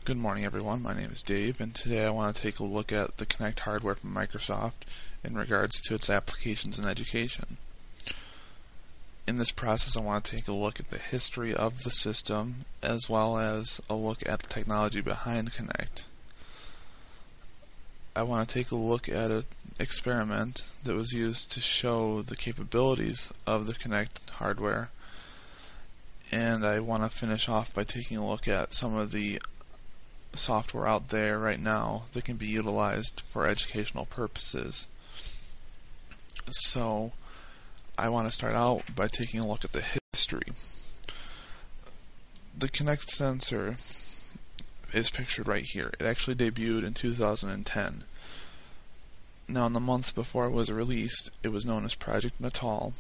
Good morning, everyone. My name is Dave, and today I want to take a look at the Kinect hardware from Microsoft in regards to its applications in education. In this process, I want to take a look at the history of the system, as well as a look at the technology behind Kinect. I want to take a look at an experiment that was used to show the capabilities of the Kinect hardware, and I want to finish off by taking a look at some of the software out there right now that can be utilized for educational purposes. So I want to start out by taking a look at the history. The Kinect sensor is pictured right here. It actually debuted in 2010. Now, in the months before it was released, it was known as Project Natal,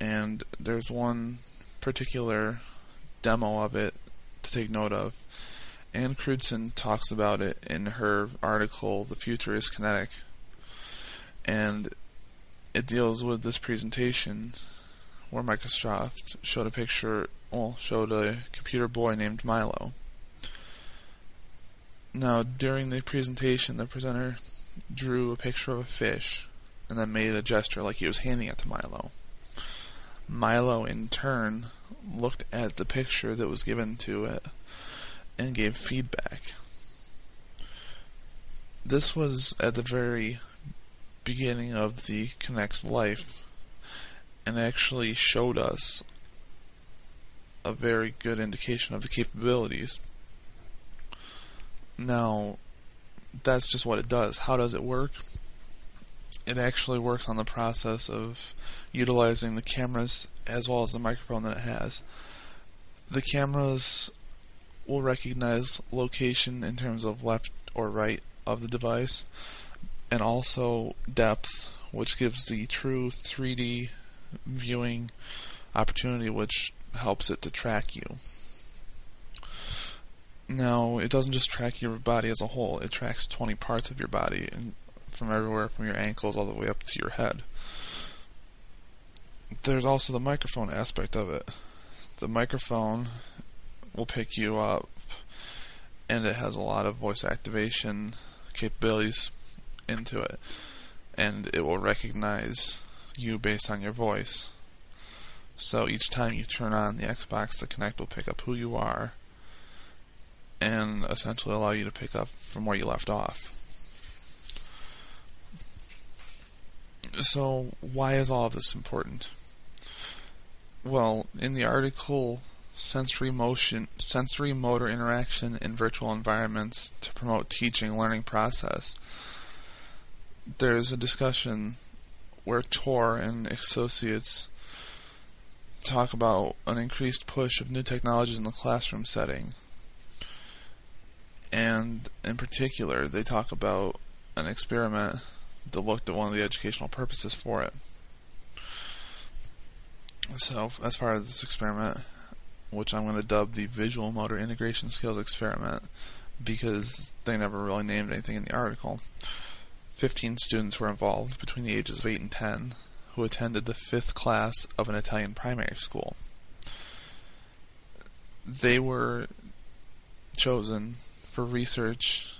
and there's one particular demo of it to take note of. Anne Crudson talks about it in her article, The Future is Kinetic, and it deals with this presentation where Microsoft showed a computer boy named Milo. Now, during the presentation, the presenter drew a picture of a fish and then made a gesture like he was handing it to Milo. Milo, in turn, looked at the picture that was given to it and gave feedback. This was at the very beginning of the Kinect's life, and actually showed us a very good indication of the capabilities. Now, that's just what it does. How does it work? It actually works on the process of utilizing the cameras as well as the microphone that it has. The cameras will recognize location in terms of left or right of the device, and also depth, which gives the true 3D viewing opportunity, which helps it to track you. Now, it doesn't just track your body as a whole, it tracks 20 parts of your body, and from everywhere from your ankles all the way up to your head. There's also the microphone aspect of it. The microphone will pick you up, and it has a lot of voice activation capabilities into it, and it will recognize you based on your voice. So each time you turn on the Xbox, the Kinect will pick up who you are and essentially allow you to pick up from where you left off. So why is all of this important? Well, in the article Sensory Motor Interaction in Virtual Environments to Promote Teaching Learning Process, there's a discussion where Tor and associates talk about an increased push of new technologies in the classroom setting. And in particular, they talk about an experiment that looked at one of the educational purposes for it. So, as part of this experiment, which I'm going to dub the Visual Motor Integration Skills Experiment, because they never really named anything in the article, 15 students were involved between the ages of 8 and 10 who attended the 5th class of an Italian primary school. They were chosen for research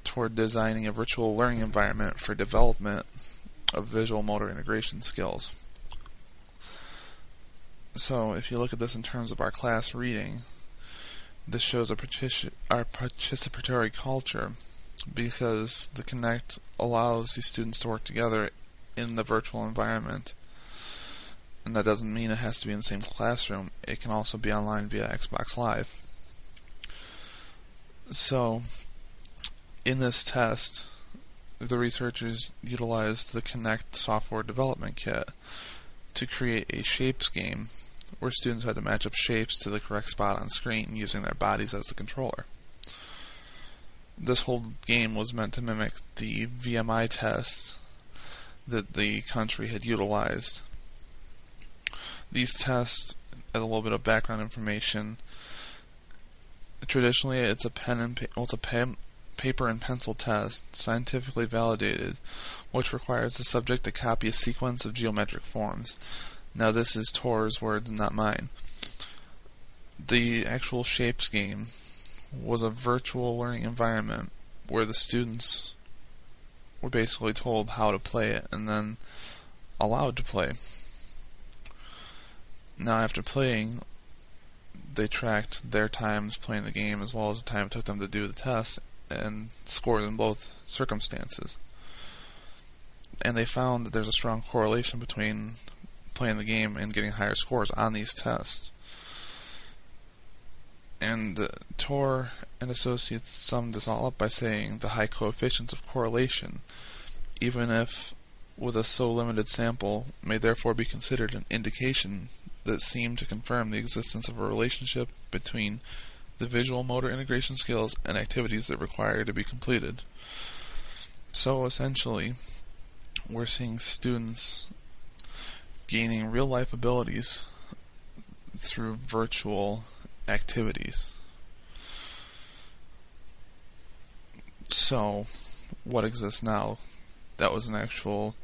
toward designing a virtual learning environment for development of visual motor integration skills. So, if you look at this in terms of our class reading, this shows our participatory culture, because the Kinect allows these students to work together in the virtual environment. And that doesn't mean it has to be in the same classroom. It can also be online via Xbox Live. So, in this test, the researchers utilized the Kinect software development kit to create a shapes game where students had to match up shapes to the correct spot on screen using their bodies as the controller. This whole game was meant to mimic the VMI tests that the country had utilized. These tests, as a little bit of background information, traditionally it's a paper and pencil test, scientifically validated, which requires the subject to copy a sequence of geometric forms. Now, this is Tor's words, not mine. The actual shapes game was a virtual learning environment where the students were basically told how to play it and then allowed to play. Now, after playing, they tracked their times playing the game as well as the time it took them to do the test and scored in both circumstances. And they found that there's a strong correlation between playing the game and getting higher scores on these tests. And Tor and Associates summed this all up by saying the high coefficients of correlation, even if with a so limited sample, may therefore be considered an indication that seemed to confirm the existence of a relationship between the visual motor integration skills and activities that require to be completed. So essentially, we're seeing students gaining real-life abilities through virtual activities. So, what exists now? That was an actual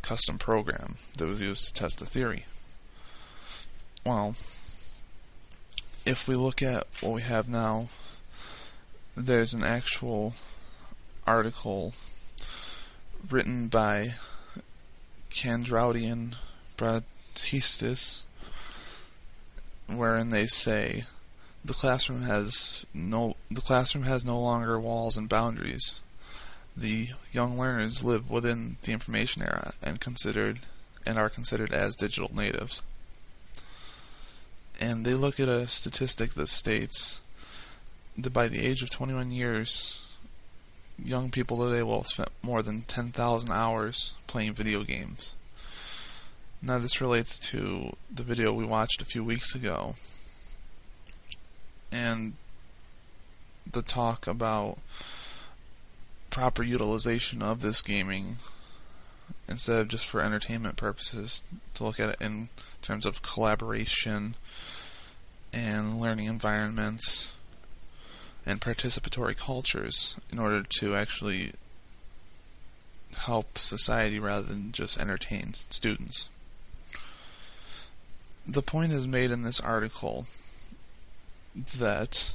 custom program that was used to test the theory. Well, if we look at what we have now, there's an actual article written by Candrauti and Bratistis, wherein they say the classroom has no longer walls and boundaries. The young learners live within the information era and are considered as digital natives. And they look at a statistic that states that by the age of 21 years, young people today will have spent more than 10,000 hours playing video games. Now this relates to the video we watched a few weeks ago, and the talk about proper utilization of this gaming instead of just for entertainment purposes, to look at it in terms of collaboration and learning environments and participatory cultures in order to actually help society rather than just entertain students. The point is made in this article that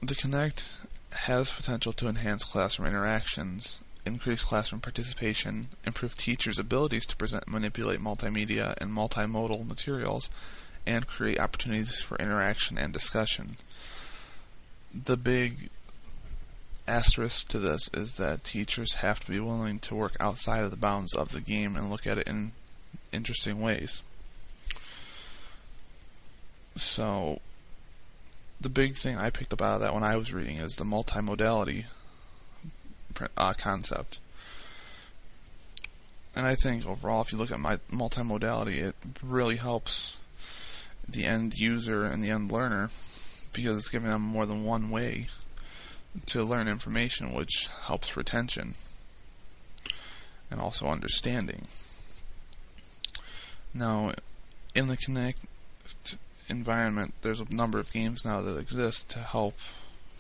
the Kinect has potential to enhance classroom interactions, increase classroom participation, improve teachers' abilities to present and manipulate multimedia and multimodal materials, and create opportunities for interaction and discussion. The big asterisk to this is that teachers have to be willing to work outside of the bounds of the game and look at it in interesting ways. So, the big thing I picked up out of that when I was reading is the multimodality concept. And I think overall, if you look at multimodality, it really helps the end user and the end learner because it's giving them more than one way to learn information, which helps retention and also understanding. Now, in the Kinect environment, there's a number of games now that exist to help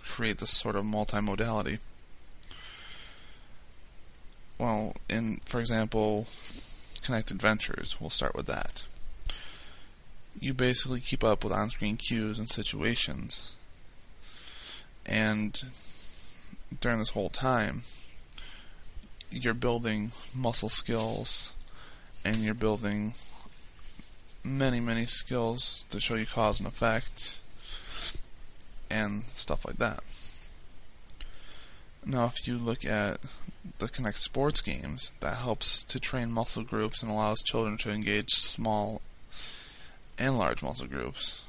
create this sort of multimodality. Well, for example, Kinect Adventures, we'll start with that. You basically keep up with on-screen cues and situations, and during this whole time, you're building muscle skills, and you're building many skills that show you cause and effect, and stuff like that. Now, if you look at the Kinect sports games, that helps to train muscle groups and allows children to engage small and large muscle groups,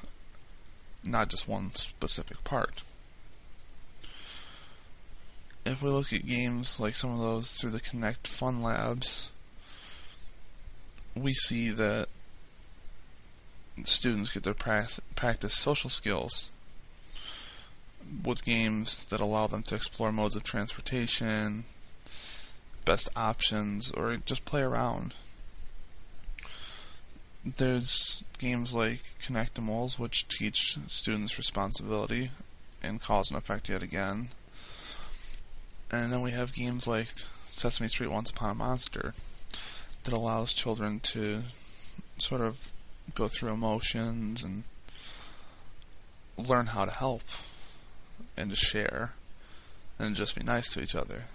not just one specific part. If we look at games like some of those through the Kinect Fun Labs, we see that students get to practice social skills with games that allow them to explore modes of transportation, best options, or just play around. There's games like Kinectimals, which teach students responsibility and cause and effect yet again. And then we have games like Sesame Street Once Upon a Monster that allows children to sort of go through emotions and learn how to help and to share and just be nice to each other.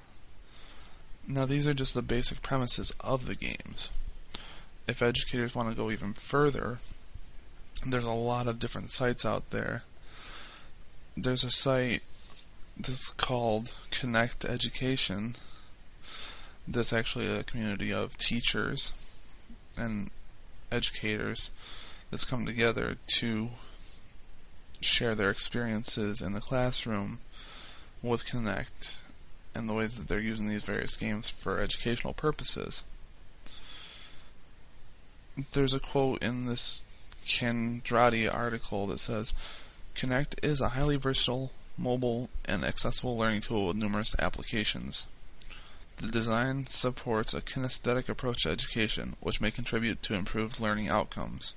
Now, these are just the basic premises of the games. If educators want to go even further, there's a lot of different sites out there. There's a site that's called Kinect Education that's actually a community of teachers and educators that's come together to share their experiences in the classroom with Kinect and the ways that they're using these various games for educational purposes. There's a quote in this Candrati article that says, "Kinect is a highly versatile, mobile, and accessible learning tool with numerous applications. The design supports a kinesthetic approach to education, which may contribute to improved learning outcomes."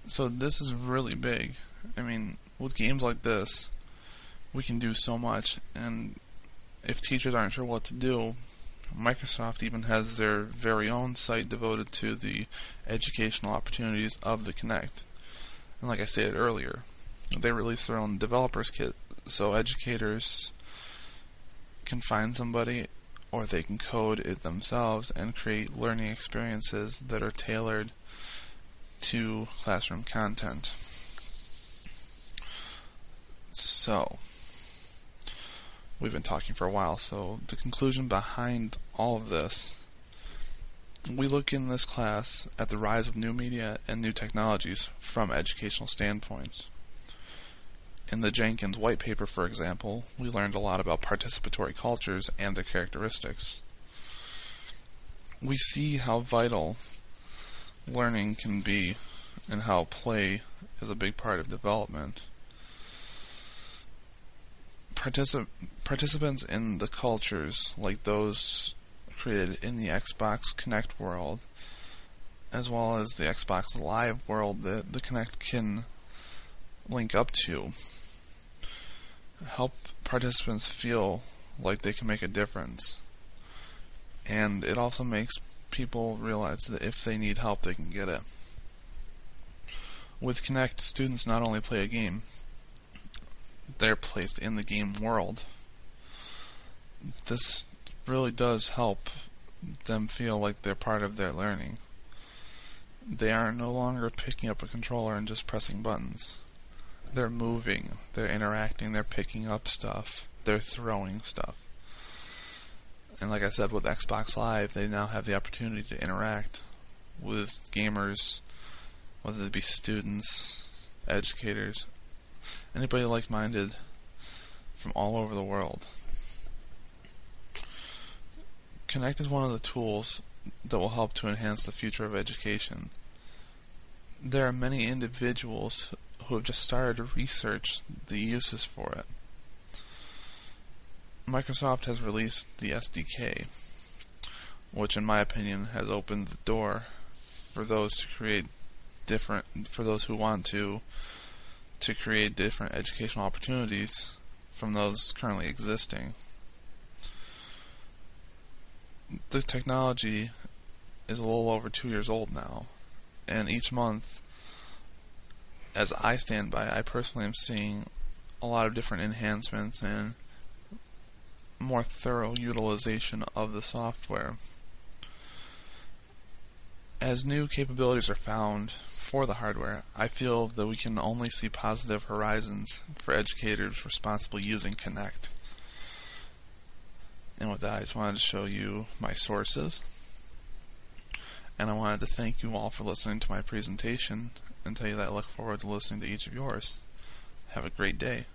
So this is really big. I mean, with games like this, we can do so much, and if teachers aren't sure what to do, Microsoft even has their very own site devoted to the educational opportunities of the Kinect. And like I stated earlier, they release their own developers kit, so educators can find somebody or they can code it themselves and create learning experiences that are tailored to classroom content. So, we've been talking for a while, so the conclusion behind all of this, we look in this class at the rise of new media and new technologies from educational standpoints. In the Jenkins white paper, for example, we learned a lot about participatory cultures and their characteristics. We see how vital learning can be and how play is a big part of development. Participants in the cultures, like those created in the Xbox Kinect world, as well as the Xbox Live world that the Kinect can link up to, help participants feel like they can make a difference. And it also makes people realize that if they need help, they can get it. With Kinect, students not only play a game, they're placed in the game world. This really does help them feel like they're part of their learning. They are no longer picking up a controller and just pressing buttons. They're moving, they're interacting, they're picking up stuff, they're throwing stuff. And like I said, with Xbox Live, they now have the opportunity to interact with gamers, whether they be students, educators, anybody like-minded from all over the world. Kinect is one of the tools that will help to enhance the future of education. There are many individuals who have just started to research the uses for it. Microsoft has released the SDK, which in my opinion has opened the door for those who want to create different educational opportunities from those currently existing. The technology is a little over 2 years old now, and each month, as I stand by, I personally am seeing a lot of different enhancements and more thorough utilization of the software. As new capabilities are found for the hardware, I feel that we can only see positive horizons for educators responsibly using Kinect. And with that, I just wanted to show you my sources. And I wanted to thank you all for listening to my presentation and tell you that I look forward to listening to each of yours. Have a great day.